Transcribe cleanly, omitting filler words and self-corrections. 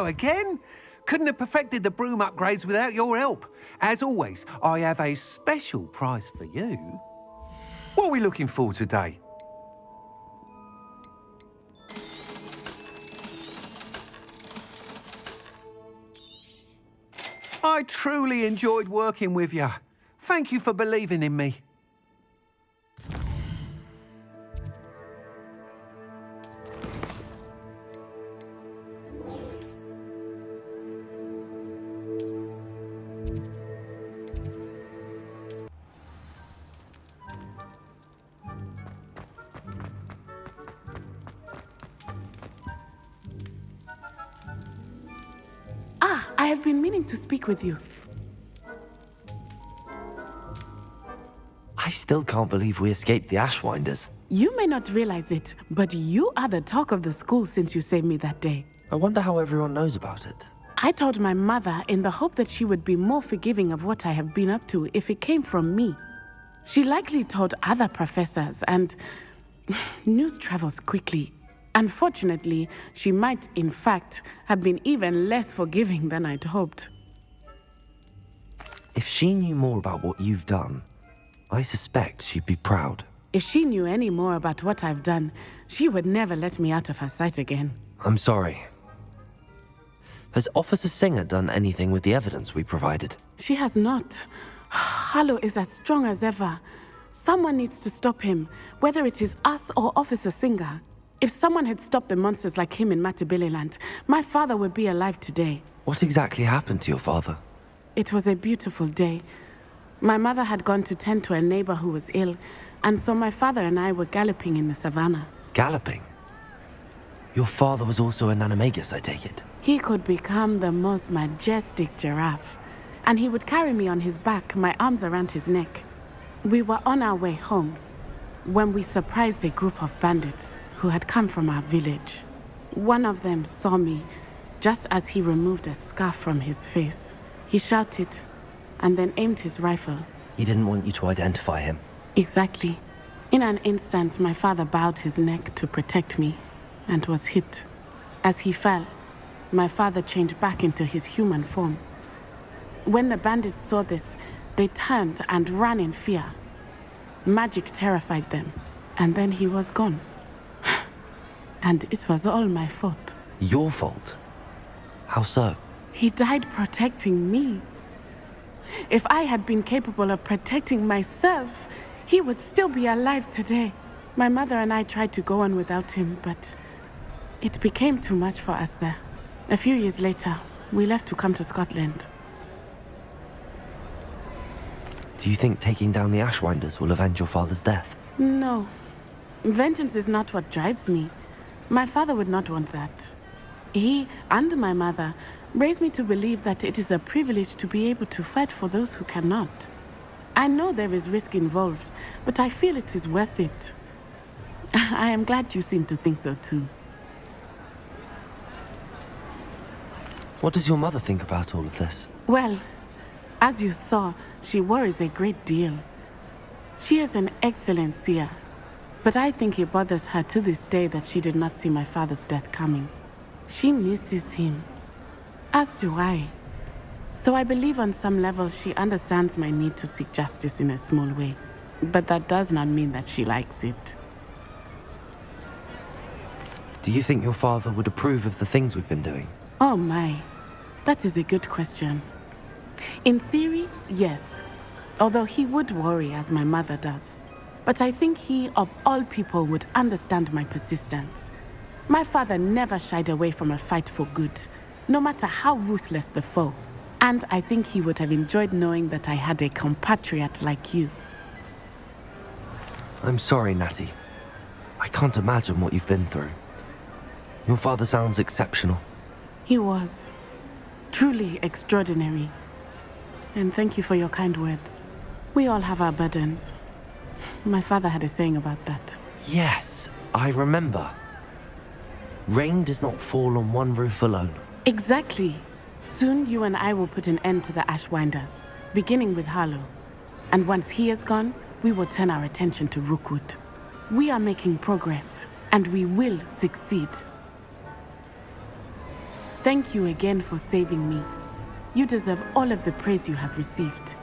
again? Couldn't have perfected the broom upgrades without your help. As always, I have a special prize for you. What are we looking for today? I truly enjoyed working with you. Thank you for believing in me. I have been meaning to speak with you. I still can't believe we escaped the Ashwinders. You may not realize it, but you are the talk of the school since you saved me that day. I wonder how everyone knows about it. I told my mother in the hope that she would be more forgiving of what I have been up to if it came from me. She likely told other professors, and news travels quickly. Unfortunately, she might, in fact, have been even less forgiving than I'd hoped. If she knew more about what you've done, I suspect she'd be proud. If she knew any more about what I've done, she would never let me out of her sight again. I'm sorry. Has Officer Singer done anything with the evidence we provided? She has not. Harlow is as strong as ever. Someone needs to stop him, whether it is us or Officer Singer. If someone had stopped the monsters like him in Matabeleland, my father would be alive today. What exactly happened to your father? It was a beautiful day. My mother had gone to tend to a neighbor who was ill, and so my father and I were galloping in the savannah. Galloping? Your father was also an animagus, I take it? He could become the most majestic giraffe, and he would carry me on his back, my arms around his neck. We were on our way home when we surprised a group of bandits who had come from our village. One of them saw me just as he removed a scarf from his face. He shouted and then aimed his rifle. He didn't want you to identify him. Exactly. In an instant, my father bowed his neck to protect me and was hit. As he fell, my father changed back into his human form. When the bandits saw this, they turned and ran in fear. Magic terrified them, and then he was gone. And it was all my fault. Your fault? How so? He died protecting me. If I had been capable of protecting myself, he would still be alive today. My mother and I tried to go on without him, but it became too much for us there. A few years later, we left to come to Scotland. Do you think taking down the Ashwinders will avenge your father's death? No. Vengeance is not what drives me. My father would not want that. He and my mother raised me to believe that it is a privilege to be able to fight for those who cannot. I know there is risk involved, but I feel it is worth it. I am glad you seem to think so too. What does your mother think about all of this? Well, as you saw, she worries a great deal. She is an excellent seer, but I think it bothers her to this day that she did not see my father's death coming. She misses him, as do I. So I believe on some level she understands my need to seek justice in a small way, but that does not mean that she likes it. Do you think your father would approve of the things we've been doing? Oh my, that is a good question. In theory, yes, although he would worry as my mother does. But I think he, of all people, would understand my persistence. My father never shied away from a fight for good, no matter how ruthless the foe. And I think he would have enjoyed knowing that I had a compatriot like you. I'm sorry, Natty. I can't imagine what you've been through. Your father sounds exceptional. He was. Truly extraordinary. And thank you for your kind words. We all have our burdens. My father had a saying about that. Yes, I remember. Rain does not fall on one roof alone. Exactly. Soon you and I will put an end to the Ashwinders, beginning with Harlow. And once he is gone, we will turn our attention to Rookwood. We are making progress, and we will succeed. Thank you again for saving me. You deserve all of the praise you have received.